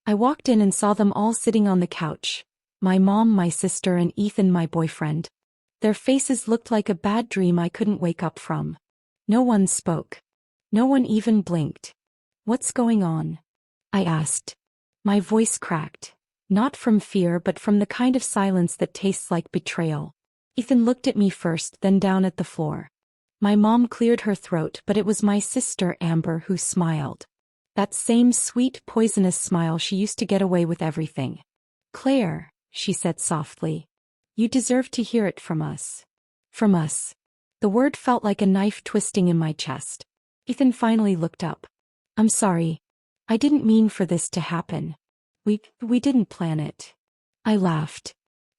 I walked in and saw them all sitting on the couch. My mom, my sister, and Ethan, my boyfriend. Their faces looked like a bad dream I couldn't wake up from. No one spoke. No one even blinked. "What's going on?" I asked. My voice cracked. Not from fear but from the kind of silence that tastes like betrayal. Ethan looked at me first, then down at the floor. My mom cleared her throat, but it was my sister Amber who smiled. That same sweet, poisonous smile she used to get away with everything. "Claire," she said softly. "You deserve to hear it from us." From us. The word felt like a knife twisting in my chest. Ethan finally looked up. "I'm sorry. I didn't mean for this to happen. We didn't plan it." I laughed.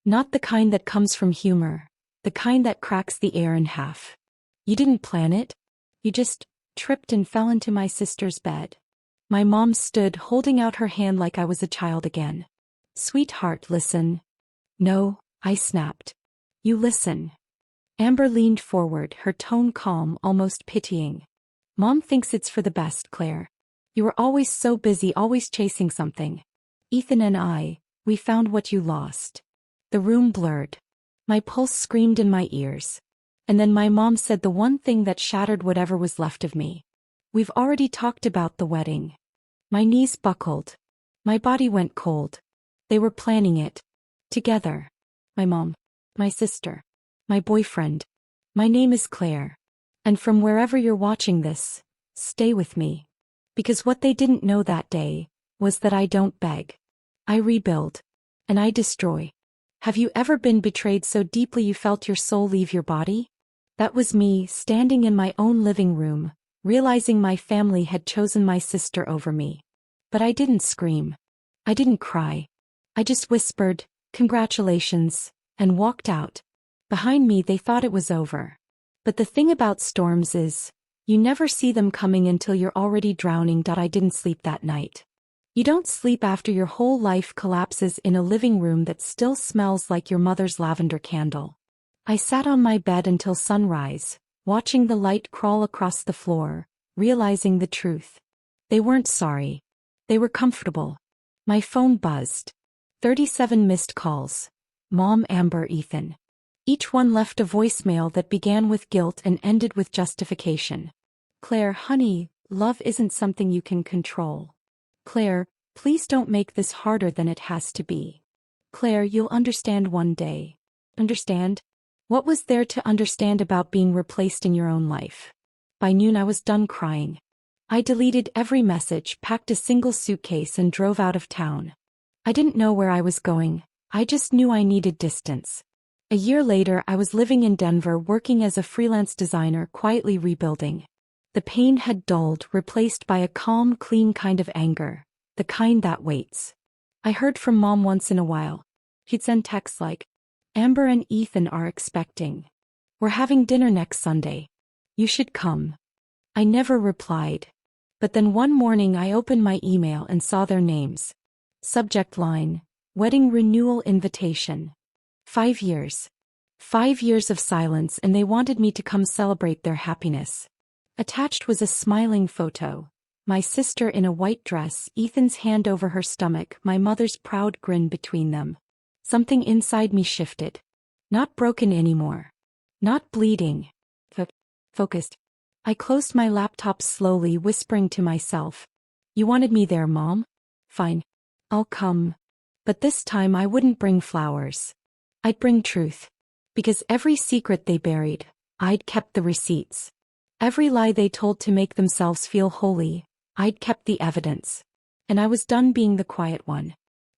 Not the kind that comes from humor. The kind that cracks the air in half. "You didn't plan it? You just tripped and fell into my sister's bed." My mom stood, holding out her hand like I was a child again. "Sweetheart, listen." "No," I snapped. "You listen." Amber leaned forward, her tone calm, almost pitying. "Mom thinks it's for the best, Claire. You were always so busy, always chasing something. Ethan and we found what you lost." The room blurred. My pulse screamed in my ears. And then my mom said the one thing that shattered whatever was left of me. "We've already talked about the wedding." My knees buckled. My body went cold. They were planning it. Together. My mom. My sister. My boyfriend. My name is Claire. And from wherever you're watching this, stay with me. Because what they didn't know that day was that I don't beg. I rebuild. And I destroy. Have you ever been betrayed so deeply you felt your soul leave your body? That was me, standing in my own living room, realizing my family had chosen my sister over me. But I didn't scream. I didn't cry. I just whispered, "Congratulations," and walked out. Behind me they thought it was over. But the thing about storms is, you never see them coming until you're already drowning. I didn't sleep that night. You don't sleep after your whole life collapses in a living room that still smells like your mother's lavender candle. I sat on my bed until sunrise, watching the light crawl across the floor, realizing the truth. They weren't sorry. They were comfortable. My phone buzzed. 37 missed calls. Mom, Amber, Ethan. Each one left a voicemail that began with guilt and ended with justification. "Claire, honey, love isn't something you can control. Claire, please don't make this harder than it has to be. Claire, you'll understand one day." Understand? What was there to understand about being replaced in your own life? By noon I was done crying. I deleted every message, packed a single suitcase and drove out of town. I didn't know where I was going. I just knew I needed distance. A year later I was living in Denver, working as a freelance designer, quietly rebuilding. The pain had dulled, replaced by a calm, clean kind of anger. The kind that waits. I heard from Mom once in a while. She'd send texts like, "Amber and Ethan are expecting. We're having dinner next Sunday. You should come." I never replied. But then one morning I opened my email and saw their names. Subject line, "Wedding renewal invitation." 5 years. 5 years of silence, and they wanted me to come celebrate their happiness. Attached was a smiling photo. My sister in a white dress, Ethan's hand over her stomach, my mother's proud grin between them. Something inside me shifted. Not broken anymore. Not bleeding. Focused. I closed my laptop slowly, whispering to myself, "You wanted me there, Mom? Fine. I'll come." But this time I wouldn't bring flowers. I'd bring truth. Because every secret they buried, I'd kept the receipts. Every lie they told to make themselves feel holy, I'd kept the evidence. And I was done being the quiet one.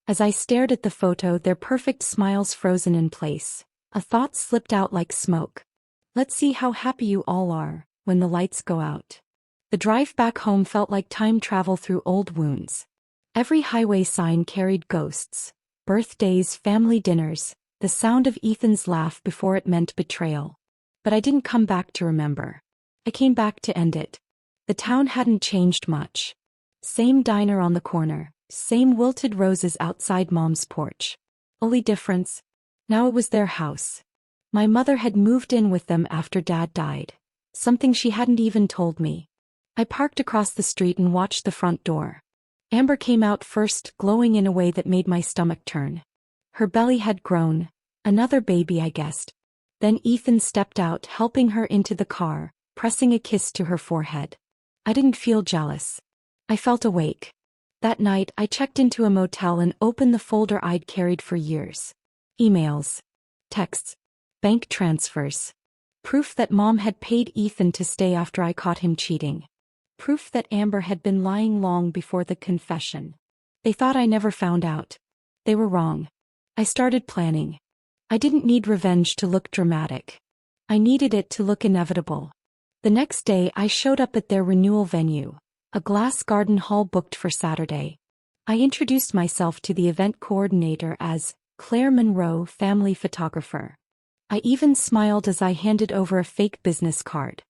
As I stared at the photo, their perfect smiles frozen in place, a thought slipped out like smoke. "Let's see how happy you all are when the lights go out." The drive back home felt like time travel through old wounds. Every highway sign carried ghosts, birthdays, family dinners, the sound of Ethan's laugh before it meant betrayal. But I didn't come back to remember. I came back to end it. The town hadn't changed much. Same diner on the corner, same wilted roses outside Mom's porch. Only difference, now it was their house. My mother had moved in with them after Dad died, something she hadn't even told me. I parked across the street and watched the front door. Amber came out first, glowing in a way that made my stomach turn. Her belly had grown. Another baby, I guessed. Then Ethan stepped out, helping her into the car, pressing a kiss to her forehead. I didn't feel jealous. I felt awake. That night, I checked into a motel and opened the folder I'd carried for years. Emails. Texts. Bank transfers. Proof that Mom had paid Ethan to stay after I caught him cheating. Proof that Amber had been lying long before the confession. They thought I never found out. They were wrong. I started planning. I didn't need revenge to look dramatic. I needed it to look inevitable. The next day I showed up at their renewal venue, a glass garden hall booked for Saturday. I introduced myself to the event coordinator as Claire Monroe, family photographer. I even smiled as I handed over a fake business card.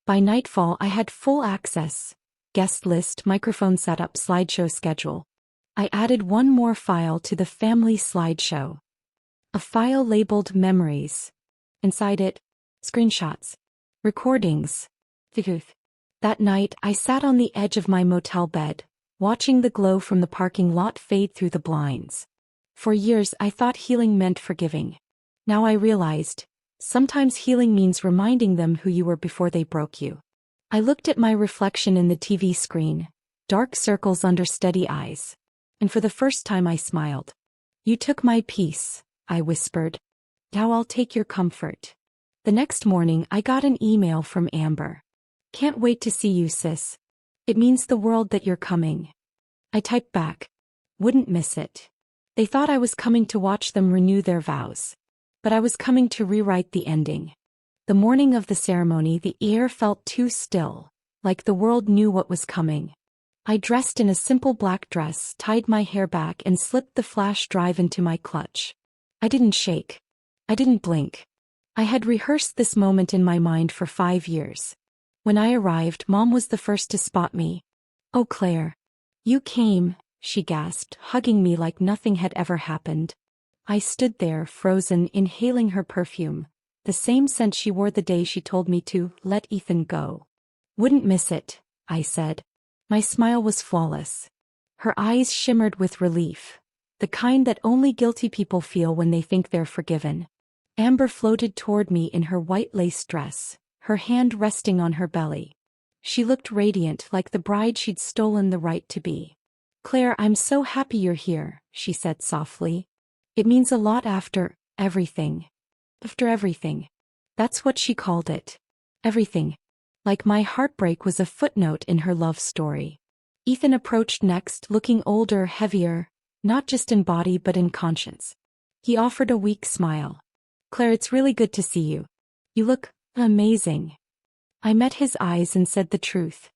By nightfall I had full access. Guest list, microphone setup, slideshow schedule. I added one more file to the family slideshow. A file labeled Memories. Inside it, screenshots. Recordings. That night I sat on the edge of my motel bed, watching the glow from the parking lot fade through the blinds. For years I thought healing meant forgiving. Now I realized, sometimes healing means reminding them who you were before they broke you. I looked at my reflection in the TV screen, dark circles under steady eyes. And for the first time I smiled. "You took my peace," I whispered. "Now I'll take your comfort." The next morning I got an email from Amber. "Can't wait to see you, sis. It means the world that you're coming." I typed back. "Wouldn't miss it." They thought I was coming to watch them renew their vows. But I was coming to rewrite the ending. The morning of the ceremony, the air felt too still, like the world knew what was coming. I dressed in a simple black dress, tied my hair back and slipped the flash drive into my clutch. I didn't shake. I didn't blink. I had rehearsed this moment in my mind for 5 years. When I arrived, Mom was the first to spot me. "Oh, Claire. You came," she gasped, hugging me like nothing had ever happened. I stood there, frozen, inhaling her perfume, the same scent she wore the day she told me to let Ethan go. "Wouldn't miss it," I said. My smile was flawless. Her eyes shimmered with relief, the kind that only guilty people feel when they think they're forgiven. Amber floated toward me in her white lace dress, her hand resting on her belly. She looked radiant, like the bride she'd stolen the right to be. "Claire, I'm so happy you're here," she said softly. "It means a lot after everything." After everything. That's what she called it. Everything. Like my heartbreak was a footnote in her love story. Ethan approached next, looking older, heavier, not just in body but in conscience. He offered a weak smile. "Claire, it's really good to see you. You look amazing." I met his eyes and said the truth.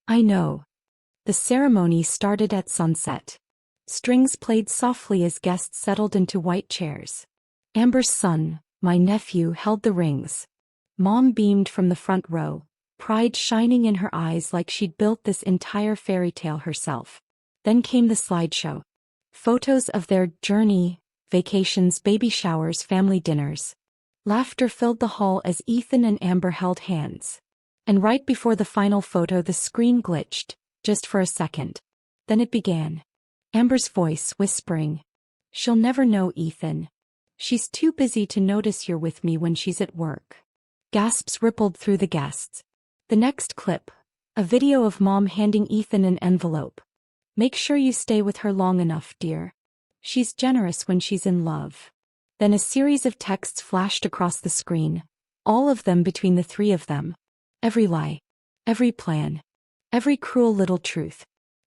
"I know." The ceremony started at sunset. Strings played softly as guests settled into white chairs. Amber's son, my nephew, held the rings. Mom beamed from the front row, pride shining in her eyes like she'd built this entire fairy tale herself. Then came the slideshow. Photos of their journey, vacations, baby showers, family dinners. Laughter filled the hall as Ethan and Amber held hands. And right before the final photo the screen glitched, just for a second. Then it began. Amber's voice whispering. "She'll never know, Ethan. She's too busy to notice you're with me when she's at work." Gasps rippled through the guests. The next clip. A video of Mom handing Ethan an envelope. "Make sure you stay with her long enough, dear. She's generous when she's in love." Then a series of texts flashed across the screen, all of them between the three of them. Every lie. Every plan. Every cruel little truth.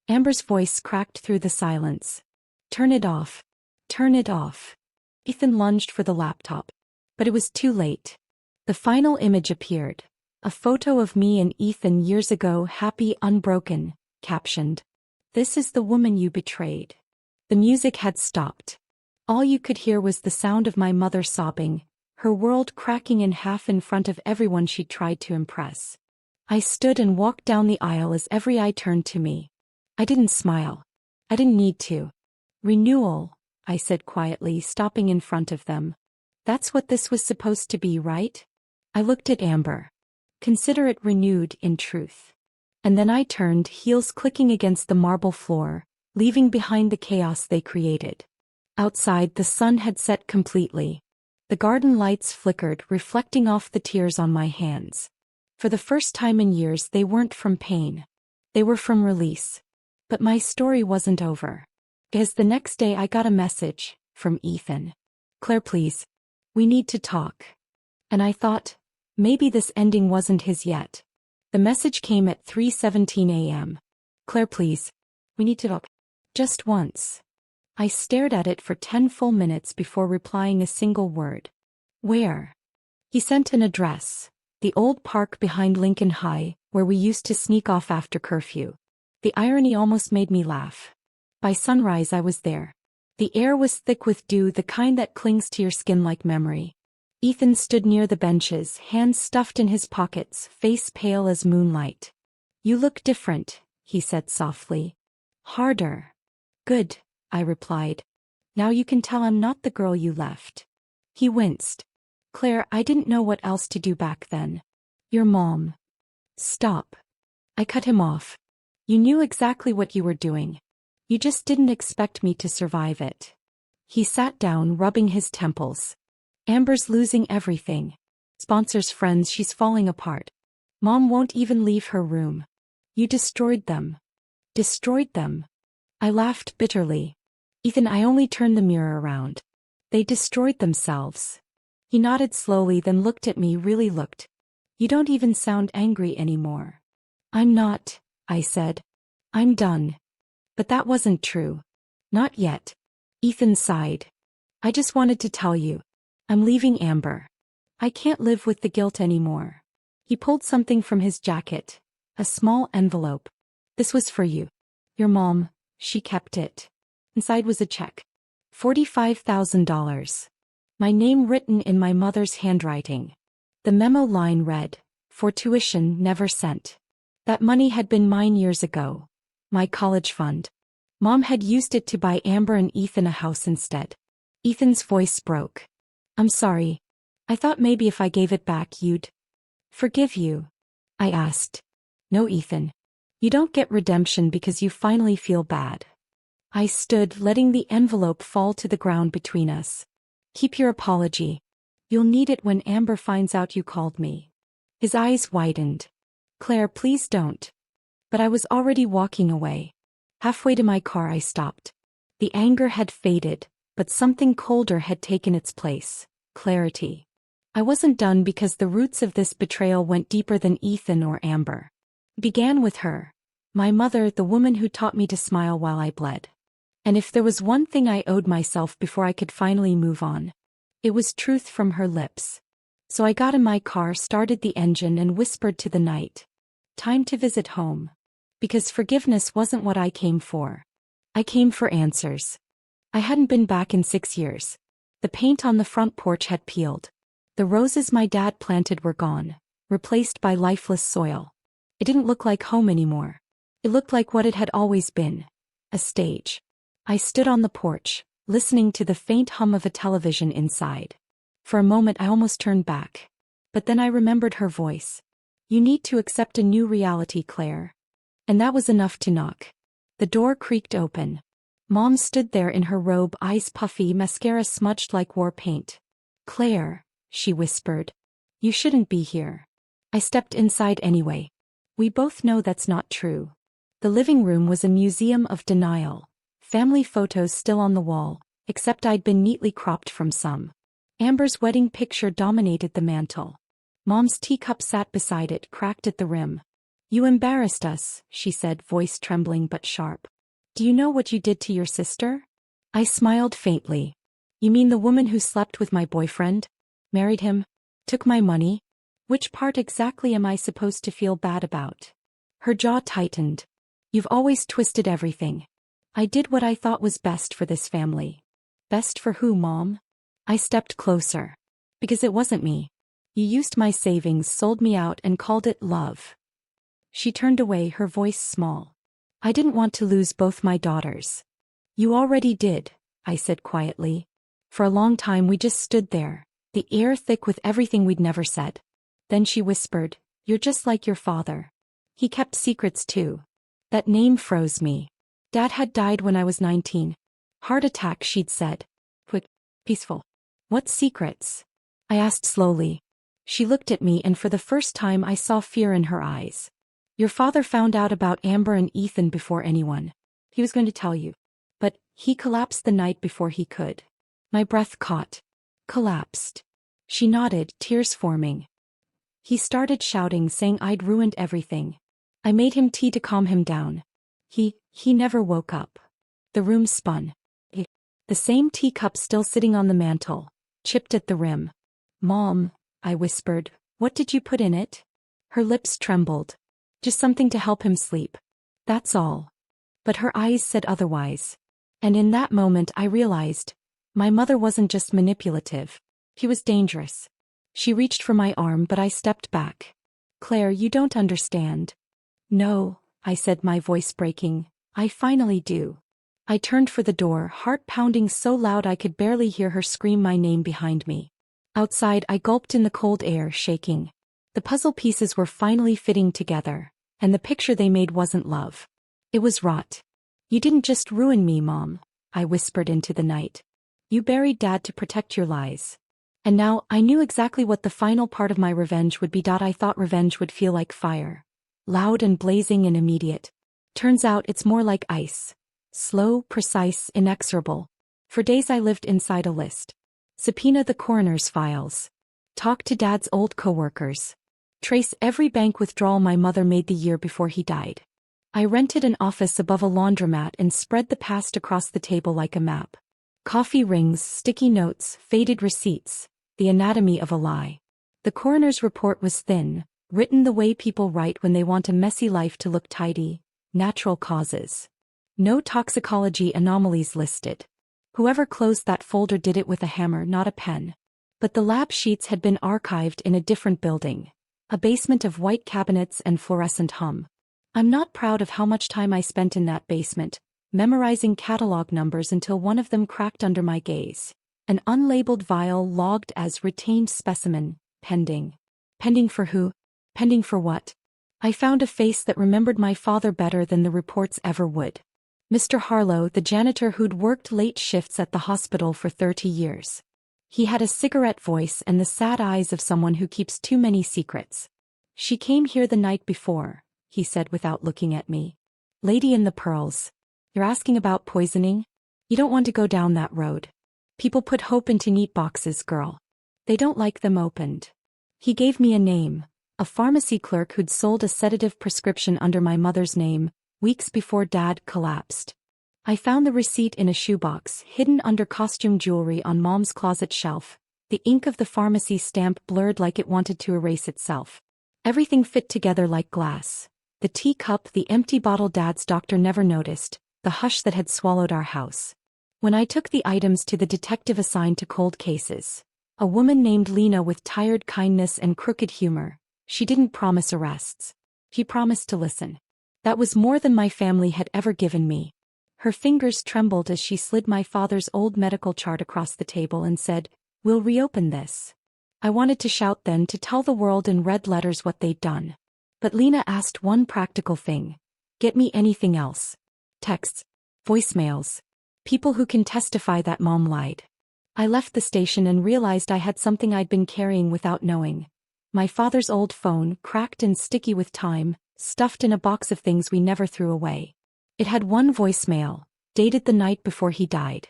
Amber's voice cracked through the silence. "Turn it off. Turn it off." Ethan lunged for the laptop. But it was too late. The final image appeared. A photo of me and Ethan years ago, happy, unbroken, captioned, "This is the woman you betrayed." The music had stopped. All you could hear was the sound of my mother sobbing, her world cracking in half in front of everyone she tried to impress. I stood and walked down the aisle as every eye turned to me. I didn't smile. I didn't need to. "Renewal," I said quietly, stopping in front of them. "That's what this was supposed to be, right?" I looked at Amber. "Consider it renewed in truth." And then I turned, heels clicking against the marble floor, leaving behind the chaos they created. Outside, the sun had set completely. The garden lights flickered, reflecting off the tears on my hands. For the first time in years, they weren't from pain. They were from release. But my story wasn't over. Because the next day I got a message from Ethan. "Claire, please. We need to talk." And I thought, maybe this ending wasn't his yet. The message came at 3:17 a.m. "Claire, please. We need to talk. Just once." I stared at it for 10 full minutes before replying a single word. "Where?" He sent an address. The old park behind Lincoln High, where we used to sneak off after curfew. The irony almost made me laugh. By sunrise I was there. The air was thick with dew, the kind that clings to your skin like memory. Ethan stood near the benches, hands stuffed in his pockets, face pale as moonlight. "You look different," he said softly. "Harder." "Good," I replied. "Now you can tell I'm not the girl you left." He winced. "Claire, I didn't know what else to do back then. Your mom." "Stop." I cut him off. "You knew exactly what you were doing. You just didn't expect me to survive it." He sat down, rubbing his temples. "Amber's losing everything. Sponsors, friends, she's falling apart. Mom won't even leave her room. You destroyed them." "Destroyed them?" I laughed bitterly. "Ethan, I only turned the mirror around. They destroyed themselves." He nodded slowly, then looked at me, really looked. "You don't even sound angry anymore." "I'm not," I said. "I'm done." But that wasn't true. "Not yet." Ethan sighed. "I just wanted to tell you. I'm leaving Amber. I can't live with the guilt anymore." He pulled something from his jacket. A small envelope. "This was for you. Your mom, she kept it." Inside was a check. $45,000. My name written in my mother's handwriting. The memo line read, "For tuition never sent." That money had been mine years ago. My college fund. Mom had used it to buy Amber and Ethan a house instead. Ethan's voice broke. "I'm sorry. I thought maybe if I gave it back you'd forgive you." I asked. "No, Ethan. You don't get redemption because you finally feel bad." I stood, letting the envelope fall to the ground between us. "Keep your apology. You'll need it when Amber finds out you called me." His eyes widened. "Claire, please don't." But I was already walking away. Halfway to my car I stopped. The anger had faded, but something colder had taken its place. Clarity. I wasn't done because the roots of this betrayal went deeper than Ethan or Amber. It began with her. My mother, the woman who taught me to smile while I bled. And if there was one thing I owed myself before I could finally move on, it was truth from her lips. So I got in my car, started the engine, and whispered to the night, "Time to visit home." Because forgiveness wasn't what I came for. I came for answers. I hadn't been back in 6 years. The paint on the front porch had peeled. The roses my dad planted were gone, replaced by lifeless soil. It didn't look like home anymore. It looked like what it had always been. A stage. I stood on the porch, listening to the faint hum of a television inside. For a moment I almost turned back. But then I remembered her voice. "You need to accept a new reality, Claire." And that was enough to knock. The door creaked open. Mom stood there in her robe, eyes puffy, mascara smudged like war paint. "Claire," she whispered. "You shouldn't be here." I stepped inside anyway. We both know that's not true. The living room was a museum of denial. Family photos still on the wall, except I'd been neatly cropped from some. Amber's wedding picture dominated the mantel. Mom's teacup sat beside it, cracked at the rim. "You embarrassed us," she said, voice trembling but sharp. "Do you know what you did to your sister?" I smiled faintly. "You mean the woman who slept with my boyfriend? Married him? Took my money? Which part exactly am I supposed to feel bad about?" Her jaw tightened. "You've always twisted everything. I did what I thought was best for this family." "Best for who, Mom?" I stepped closer. "Because it wasn't me. You used my savings, sold me out, and called it love." She turned away, her voice small. "I didn't want to lose both my daughters." "You already did," I said quietly. For a long time we just stood there, the air thick with everything we'd never said. Then she whispered, "You're just like your father. He kept secrets too." That name froze me. Dad had died when I was 19. Heart attack, she'd said. Quick, peaceful. What secrets? I asked slowly. She looked at me and for the first time I saw fear in her eyes. Your father found out about Amber and Ethan before anyone. He was going to tell you. But he collapsed the night before he could. My breath caught. Collapsed. She nodded, tears forming. He started shouting, saying I'd ruined everything. I made him tea to calm him down. He never woke up. The room spun. The same teacup still sitting on the mantel, chipped at the rim. Mom, I whispered, what did you put in it? Her lips trembled. Just something to help him sleep. That's all. But her eyes said otherwise. And in that moment I realized, my mother wasn't just manipulative. She was dangerous. She reached for my arm but I stepped back. Claire, you don't understand. No, I said, my voice breaking. I finally do. I turned for the door, heart pounding so loud I could barely hear her scream my name behind me. Outside I gulped in the cold air, shaking. The puzzle pieces were finally fitting together, and the picture they made wasn't love. It was rot. You didn't just ruin me, Mom, I whispered into the night. You buried Dad to protect your lies. And now I knew exactly what the final part of my revenge would be. I thought revenge would feel like fire. Loud and blazing and immediate. Turns out it's more like ice. Slow, precise, inexorable. For days I lived inside a list. Subpoena the coroner's files. Talk to Dad's old coworkers. Trace every bank withdrawal my mother made the year before he died. I rented an office above a laundromat and spread the past across the table like a map. Coffee rings, sticky notes, faded receipts. The anatomy of a lie. The coroner's report was thin, written the way people write when they want a messy life to look tidy. Natural causes. No toxicology anomalies listed. Whoever closed that folder did it with a hammer, not a pen. But the lab sheets had been archived in a different building. A basement of white cabinets and fluorescent hum. I'm not proud of how much time I spent in that basement, memorizing catalog numbers until one of them cracked under my gaze. An unlabeled vial logged as retained specimen, pending. Pending for who? Pending for what? I found a face that remembered my father better than the reports ever would. Mr. Harlow, the janitor who'd worked late shifts at the hospital for 30 years. He had a cigarette voice and the sad eyes of someone who keeps too many secrets. She came here the night before, he said without looking at me. Lady in the pearls. You're asking about poisoning? You don't want to go down that road. People put hope into neat boxes, girl. They don't like them opened. He gave me a name. A pharmacy clerk who'd sold a sedative prescription under my mother's name, weeks before Dad collapsed. I found the receipt in a shoebox, hidden under costume jewelry on Mom's closet shelf, the ink of the pharmacy stamp blurred like it wanted to erase itself. Everything fit together like glass. The teacup, the empty bottle Dad's doctor never noticed, the hush that had swallowed our house. When I took the items to the detective assigned to cold cases, a woman named Lena with tired kindness and crooked humor, she didn't promise arrests. She promised to listen. That was more than my family had ever given me. Her fingers trembled as she slid my father's old medical chart across the table and said, "We'll reopen this." I wanted to shout then, to tell the world in red letters what they'd done. But Lena asked one practical thing. Get me anything else. Texts. Voicemails. People who can testify that Mom lied. I left the station and realized I had something I'd been carrying without knowing. My father's old phone, cracked and sticky with time, stuffed in a box of things we never threw away. It had one voicemail, dated the night before he died.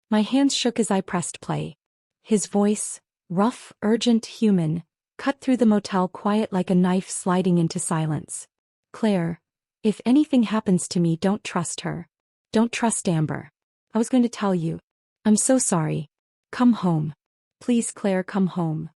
My hands shook as I pressed play. His voice, rough, urgent, human, cut through the motel quiet like a knife sliding into silence. Claire, if anything happens to me, don't trust her. Don't trust Amber. I was going to tell you. I'm so sorry. Come home. Please, Claire, come home.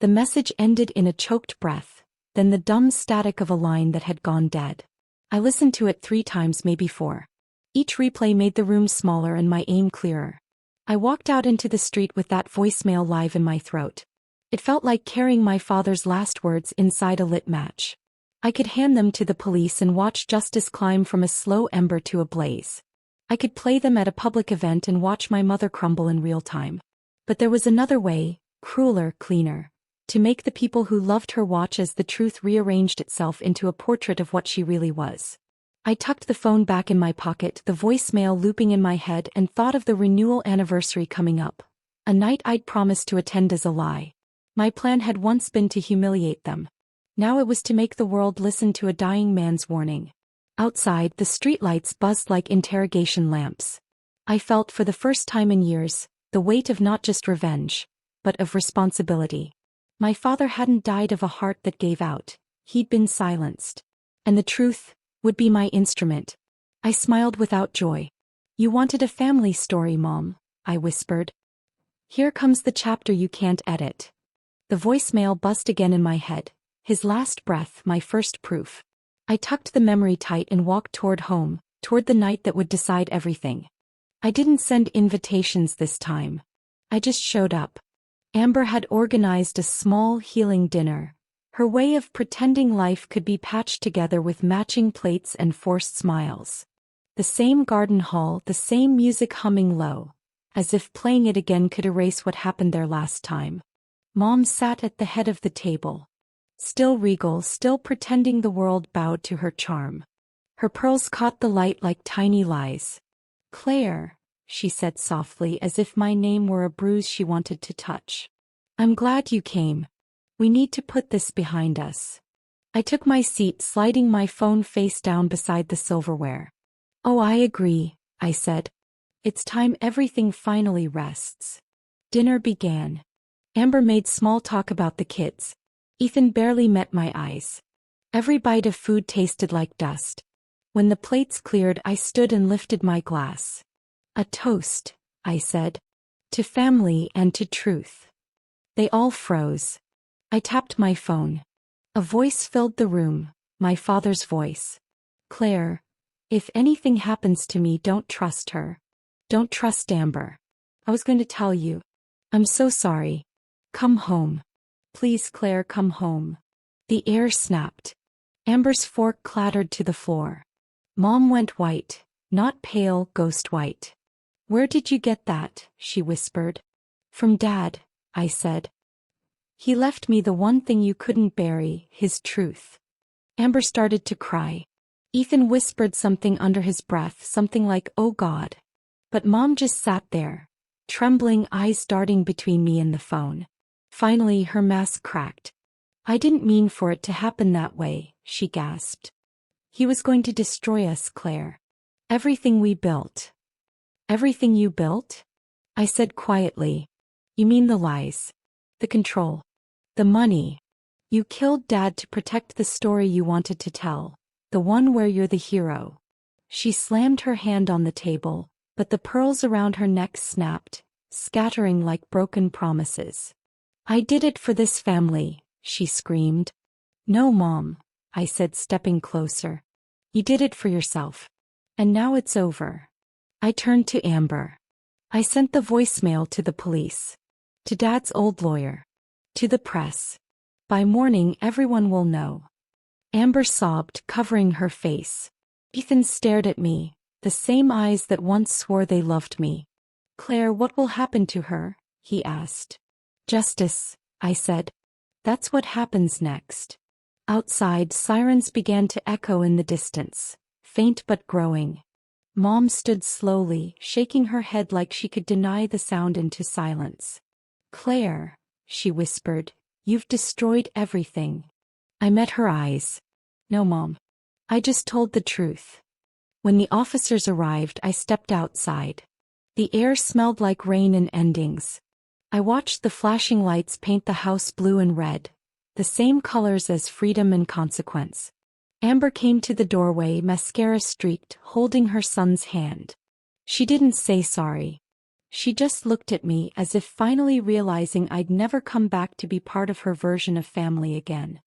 The message ended in a choked breath, then the dumb static of a line that had gone dead. I listened to it 3 times, maybe 4. Each replay made the room smaller and my aim clearer. I walked out into the street with that voicemail live in my throat. It felt like carrying my father's last words inside a lit match. I could hand them to the police and watch justice climb from a slow ember to a blaze. I could play them at a public event and watch my mother crumble in real time. But there was another way, crueler, cleaner. To make the people who loved her watch as the truth rearranged itself into a portrait of what she really was. I tucked the phone back in my pocket, the voicemail looping in my head, and thought of the renewal anniversary coming up. A night I'd promised to attend as a lie. My plan had once been to humiliate them. Now it was to make the world listen to a dying man's warning. Outside, the streetlights buzzed like interrogation lamps. I felt for the first time in years, the weight of not just revenge, but of responsibility. My father hadn't died of a heart that gave out. He'd been silenced. And the truth would be my instrument. I smiled without joy. "You wanted a family story, Mom," I whispered. "Here comes the chapter you can't edit." The voicemail buzzed again in my head. His last breath, my first proof. I tucked the memory tight and walked toward home, toward the night that would decide everything. I didn't send invitations this time. I just showed up. Amber had organized a small healing dinner. Her way of pretending life could be patched together with matching plates and forced smiles. The same garden hall, the same music humming low, as if playing it again could erase what happened there last time. Mom sat at the head of the table. Still regal, still pretending the world bowed to her charm. Her pearls caught the light like tiny lies. "Claire," she said softly, as if my name were a bruise she wanted to touch. "I'm glad you came. We need to put this behind us." I took my seat, sliding my phone face down beside the silverware. "Oh, I agree," I said. "It's time everything finally rests." Dinner began. Amber made small talk about the kids. Ethan barely met my eyes. Every bite of food tasted like dust. When the plates cleared, I stood and lifted my glass. "A toast," I said. "To family and to truth." They all froze. I tapped my phone. A voice filled the room, my father's voice. "Claire, if anything happens to me, don't trust her. Don't trust Amber. I was going to tell you. I'm so sorry. Come home. Please, Claire, come home." The air snapped. Amber's fork clattered to the floor. Mom went white, not pale, ghost white. "Where did you get that?" she whispered. "From Dad," I said. "He left me the one thing you couldn't bury, his truth." Amber started to cry. Ethan whispered something under his breath, something like, "Oh God." But Mom just sat there, trembling, eyes darting between me and the phone. Finally, her mask cracked. "I didn't mean for it to happen that way," she gasped. "He was going to destroy us, Claire. Everything we built." "Everything you built?" I said quietly. "You mean the lies, the control, the money. You killed Dad to protect the story you wanted to tell, the one where you're the hero." She slammed her hand on the table, but the pearls around her neck snapped, scattering like broken promises. "I did it for this family," she screamed. "No, Mom," I said, stepping closer. "You did it for yourself. And now it's over." I turned to Amber. I sent the voicemail to the police, to Dad's old lawyer, to the press. "By morning, everyone will know." Amber sobbed, covering her face. Ethan stared at me, the same eyes that once swore they loved me. "Claire, what will happen to her?" he asked. "Justice," I said. "That's what happens next." Outside, sirens began to echo in the distance, faint but growing. Mom stood slowly, shaking her head like she could deny the sound into silence. "Claire," she whispered, "you've destroyed everything." I met her eyes. "No, Mom. I just told the truth." When the officers arrived, I stepped outside. The air smelled like rain and endings. I watched the flashing lights paint the house blue and red, the same colors as freedom and consequence. Amber came to the doorway, mascara streaked, holding her son's hand. She didn't say sorry. She just looked at me as if finally realizing I'd never come back to be part of her version of family again.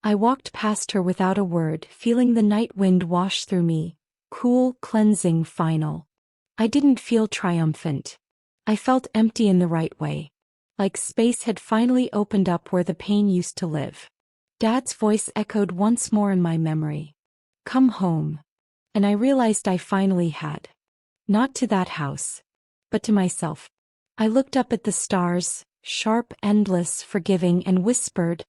I walked past her without a word, feeling the night wind wash through me, cool, cleansing, final. I didn't feel triumphant. I felt empty in the right way. Like space had finally opened up where the pain used to live. Dad's voice echoed once more in my memory. "Come home." And I realized I finally had. Not to that house, but to myself. I looked up at the stars, sharp, endless, forgiving, and whispered,